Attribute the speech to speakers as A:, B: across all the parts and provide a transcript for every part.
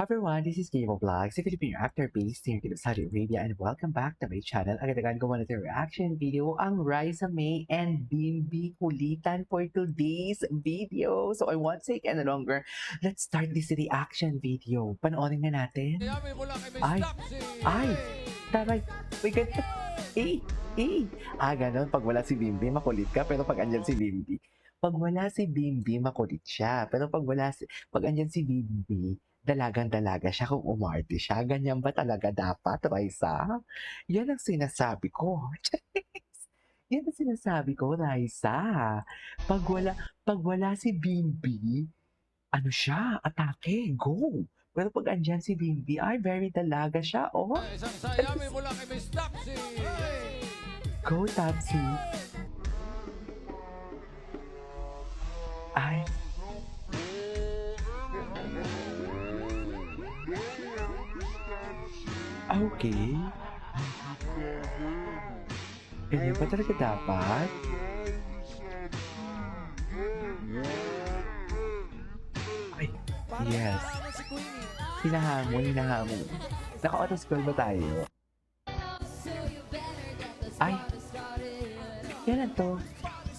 A: Hi everyone, this is Game of Vlogs, a Filipino actor based here in Saudi Arabia, and welcome back to my channel. Agad-agad gumawa na reaction video ang Raisa May and Bimbi Kulitan for today's video. So I won't take any longer. Let's start this reaction video. Panoorin na natin. Ay, ay, taray. May ganito. Eh, ganon. Pag wala si Bimbi, makulit ka. Pero pag andyan si Bimbi, pag wala si Bimbi, makulit siya. Pero pag andyan si Bimbi, dalagang-dalaga siya kung umarte siya. Ganyan ba talaga dapat, Raisa? Yan ang sinasabi ko. Yan ang sinasabi ko, Raisa. Pag wala, pag wala si Bimbi, ano siya, atake, go. Pero pag andyan si Bimbi, ay, very dalaga siya, oh.
B: Isang sayawi mula kay Miss Tapsi.
A: Go, Tapsi. Ay. Okay. Ganyan ba talaga dapat? Ay, yes. Hinahamon. Naka-auto-scroll ba tayo? Ay, yan na to.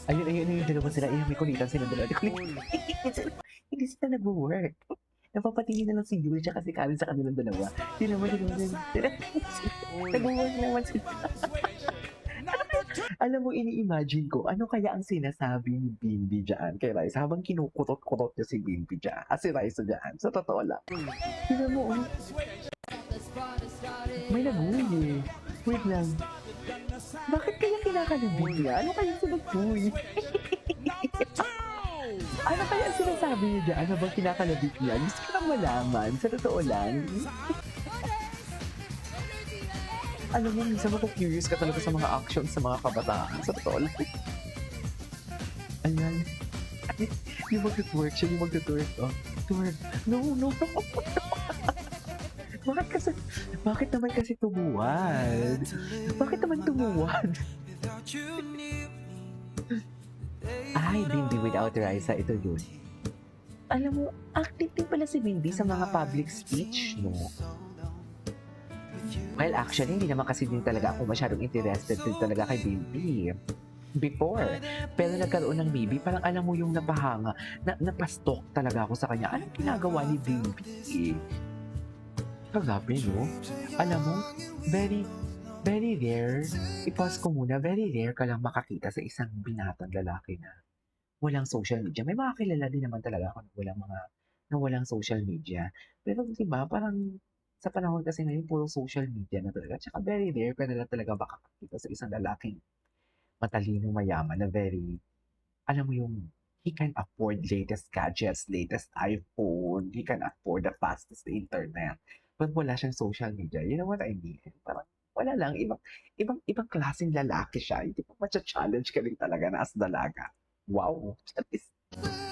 A: Ayun yung dalawa sila. Ayun, may kulitan sila dalawa. Hindi sila nag-work. Napapatingin na lang si Yuri tsaka si Karen sa kanilang dalawa. Nag-work naman sila. Alam mo, ini-imagine ko, ano kaya ang sinasabi ni Bimbi dyan kay Raisa habang kinukutot-kutot niya si Bimbi dyan, si Raisa dyan. Sa totoo lang. Tignan mo, oh. May nag-uwi eh. Wait lang. Bakit kaya kinakalabig niya? Ano kaya sinag-uwi? Ano kaya ang sinasabi niya dyan? Ano bang kinakalabig niya? Gusto ko lang malaman. Sa totoo lang. Alam mo, minsan curious ka talaga sa mga actions sa mga kabataan. Sa totoo lang. Ayan. Yung mag-twerk siya, yung mag-twerk. Oh, twerk. No. Bakit naman kasi tumuwad? Bakit naman tumuwad? Ay, Bimbi without Raisa, ito yun. Alam mo, active din pala si Bimbi sa mga public speech, no? Well, actually, hindi naman kasi din talaga ako masyadong interested din talaga kay Bimbi before. Pero nagkaroon ng Bimbi, parang alam mo yung napahanga, napastok talaga ako sa kanya. Anong ginagawa ni Bimbi? Kagabi, no? Alam mo, very rare, i-pause ko muna, very rare ka lang makakita sa isang binatang lalaki na walang social media. May mga kilala din naman talaga ako na walang social media. Pero di ba, parang sa panahon kasi ngayon, puro social media na talaga. Tsaka very rare ka na lang talaga makakakita sa isang lalaking matalino, mayaman, na very, alam mo yung, he can afford latest gadgets, latest iPhone, he can afford the fastest internet. But wala siyang social media. You know what I mean? Parang wala lang, ibang klaseng lalaki siya. Hindi pa matcha-challenge ka rin talaga na as dalaga. Wow.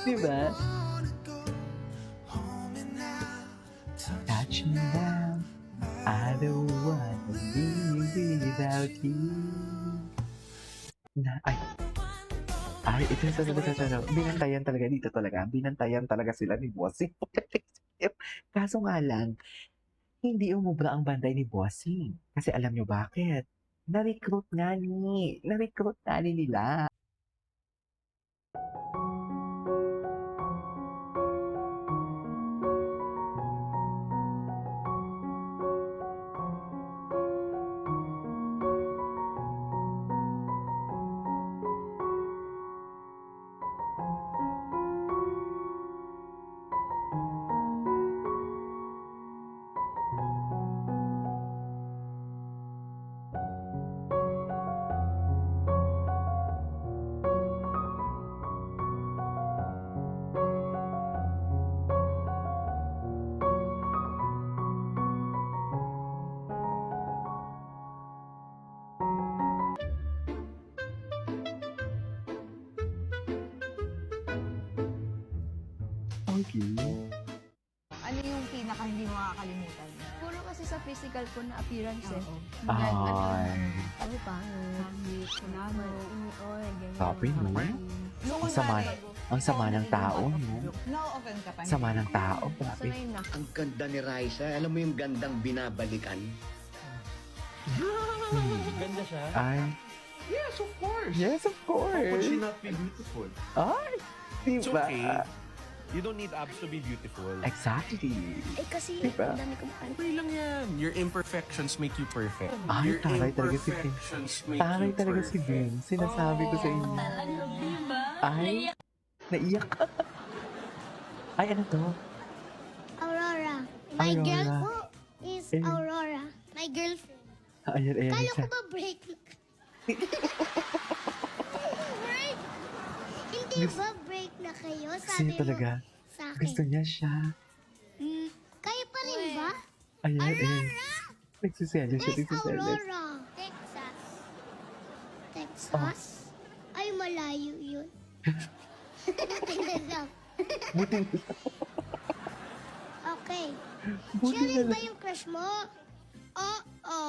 A: Di ba? Touch me now. I don't wanna be without you. Ito. Binantayan talaga dito talaga. Binantayan talaga sila ni Bossing. Kaso nga lang, hindi umubra ang banday ni Bossing. Kasi alam nyo bakit? Na-recruit nga ni nila. Okay.
C: Ano yung pinaka hindi mo makakalimutan?
D: Puro kasi sa physical ko na appearance eh.
C: Oo.
A: Ay.
D: Ano pangit,
C: Kunano.
D: Oy, ganyan.
A: Sabi, no? Ang sama, ang sama ng tao, no?
C: No-open ka pa.
A: Sama ng tao, grabe.
D: Sanay na.
E: Ang ganda ni Raisa. Alam mo yung gandang binabalikan?
F: Ganda siya.
A: Ay,
F: Yes, of course.
A: yes, of
F: How could she
A: course.
F: not be beautiful?
A: Ay,
F: It's
A: diba?
F: okay. You don't need abs to be beautiful.
A: Exactly.
D: Eh kasi,
A: Diba?
D: ang dami kong ano.
F: Okay lang yan. Your imperfections make you perfect.
A: Ay,
F: Your
A: taray talaga si Kim.
F: imperfections make
A: Taray
F: you
A: talaga si
F: perfect.
A: Ben. Sinasabi ko sa inyo. Ay, naiyak ka. Ay, ano to?
G: Aurora. My
A: Aurora.
G: girl po is
A: Eh.
G: Aurora. My girlfriend.
A: Ayan, ayan.
G: Kala ko
A: isa.
G: ba break na? break? Hindi
A: Gusto-
G: ba break na kayo?
A: Kasi
G: Sabi
A: talaga,
G: mo sa akin.
A: gusto niya siya.
G: Kayo pa rin ba?
A: Ayan, ayan.
G: Aurora!
A: Nagsiselo siya,
G: Where's
A: nagsiselo.
G: Aurora? Texas. Texas? Ay, malayo yun. Buti na lang.
A: Buti na,
G: Okay.
A: buti
G: Siya
A: na
G: rin ba
A: lang.
G: yung crush mo? Oo.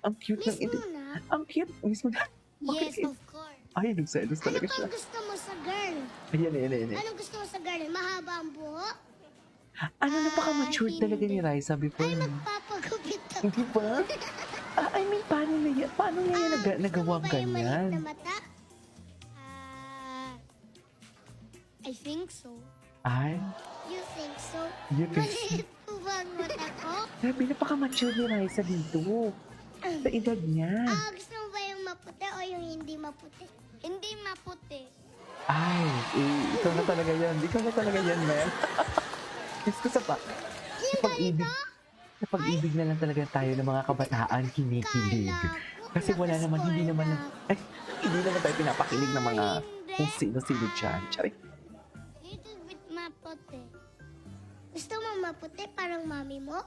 A: Ang cute ng
G: Miss mo na?
A: Ang cute. Mismo na.
G: Yes,
A: Bakit?
G: of course.
A: Ay, nagselos
G: Ano
A: talaga siya.
G: pang gusto mo sa girl?
A: Ayan, ayan, ayan. ayan.
G: Anong gusto mo sa girl? Mahaba ang buhok?
A: Ano, napaka-mature
G: hindi.
A: talaga ni Raisa before.
G: Ay,
A: no?
G: magpapagupit ako.
A: Hindi ba? I mean, paano na yan? Paano niya yan nagawang
G: Gusto mo ba yung maliit
A: ganyan?
G: na mata? I think so.
A: Ay,
G: You think so?
A: you can
G: Maliit po ba ang mata ko?
A: Grabe, napaka-mature ni Raisa dito. Sa edad niya.
G: Gusto mo ba yung maputi o yung hindi maputi? Hindi maputi.
A: Ay, ikaw na talaga yan. Ikaw na talaga yan, man. Diyos ko sa
G: Yung
A: pag-ibig.
G: ganito?
A: Sa pag-ibig na lang talaga tayo ng mga kabataan kinikilig.
G: Kala ko
A: Kasi wala naman, hindi naman,
G: nakascore
A: ay, hindi naman tayo pinapakilig ng mga
G: Hindi.
A: kung sino-sino dyan. Tsari.
G: Little bit maputi. Gusto mo maputi parang mami mo?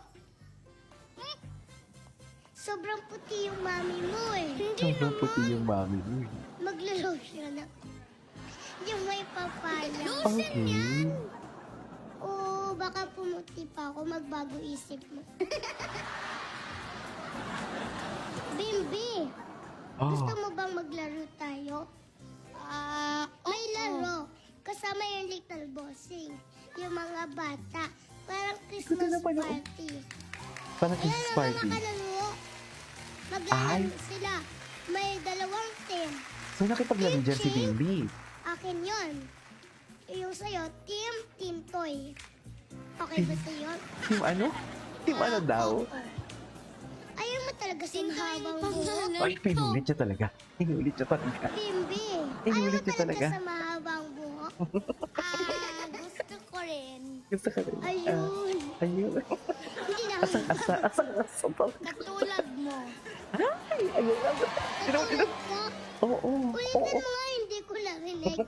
G: Hmm? Sobrang puti yung mami mo eh. Hindi
A: Sobrang
G: naman.
A: puti yung mami mo.
G: Maglo-lotion ako. Yung may papala.
A: Okay.
G: Oo, baka pumuti pa ako. Magbago isip mo. Bimbi, gusto
A: Oh,
G: mo bang maglaro tayo? May laro. Kasama yung little bossing. Yung mga bata. Parang Christmas
A: naman ako.
G: party.
A: parang
G: Ayan
A: kiss
G: ang
A: party.
G: mga kalaro.
A: Ay.
G: Maglalaro sila. May dalawang team.
A: So nakipaglaro dyan si Bimbi.
G: Akin yon. Yung sa'yo, Team Toy. Okay ba sa'yo?
A: Team ano? Team ano daw?
G: Ayaw mo talaga sa mahabang buhok?
A: Ay, pinulit siya talaga. Pinulit siya talaga.
G: Bimbi, ayaw mo
A: Inulit niya
G: talaga
A: talaga.
G: sa mahabang buhok? Gusto ko rin.
A: Gusto ka rin.
G: Ayun.
A: Ayun.
G: Hindi naman.
A: Asang-asa. Asang-asa talaga.
G: Katulad mo.
A: Ay, ayun.
G: Katulad ko.
A: Oo.
G: Ulitin
A: Oo.
G: mo nga, hindi ko narinig.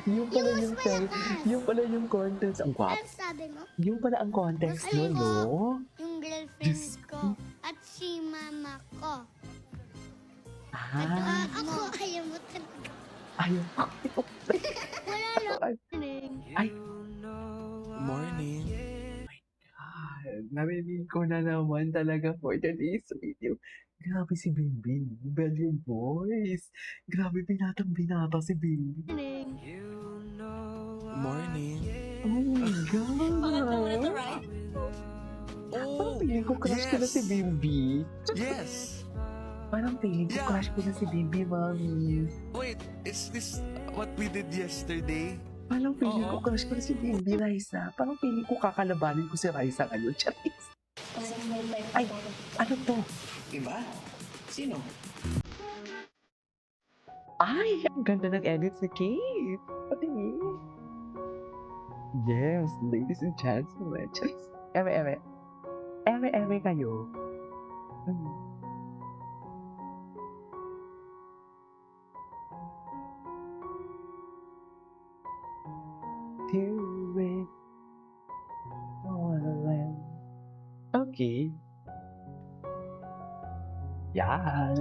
A: Yung pala
G: Yung mas
A: yung
G: malakas.
A: yung pala yung context. Ang guwapo.
G: Ano sabi mo?
A: Yung pala ang context
G: Ano
A: nun,
G: mo?
A: no?
G: Yung girlfriend
A: Diyos
G: ko at si mama ko.
A: Ah,
G: Ako, ayaw mo talaga.
A: ayun.
G: Wala lang.
A: Ay,
F: Morning.
A: narinig ko na naman talaga for today's video. Grabe si Bimbing. Bad yung voice. Grabe, binatang-binata si Bimbing.
F: Morning.
A: Oh my God. Parang tingin ko crush ko na si Bimbi.
F: Yes.
A: Parang tingin ko
F: Yeah.
A: crush ko na si Bimbi, mami.
F: Wait, is this what we did yesterday?
A: Parang feeling ko
F: Oo.
A: crush ko na si Bimbi, Raisa. Parang feeling ko kakalabanin ko si Raisa ngayon. Charis. Ay, ano to?
E: Iba? Sino?
A: Ay, ang ganda ng edit ni Kate. Patingin. Yes, ladies and gentlemen. Charis. Eme. Eme kayo. Hmm. Do it for the land. Okay. Yes.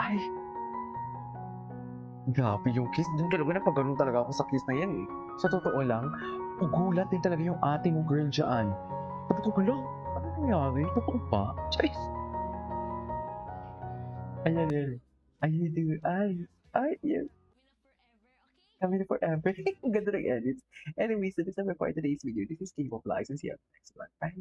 A: Ay. Grabe yung kiss. Doon talaga napagano'n talaga ako sa kiss na yan eh. Sa totoo lang, ugulat din talaga yung ate mong girl dyan. Sabi ko, hala, ano nangyari? Totoo pa? Charis. Ayan, ayan. Ay, yan. Kami na forever. Ang ganda ng edits. Anyway, so this is for today's video. This is K-pop Vlogs. And see you on the next one. Bye.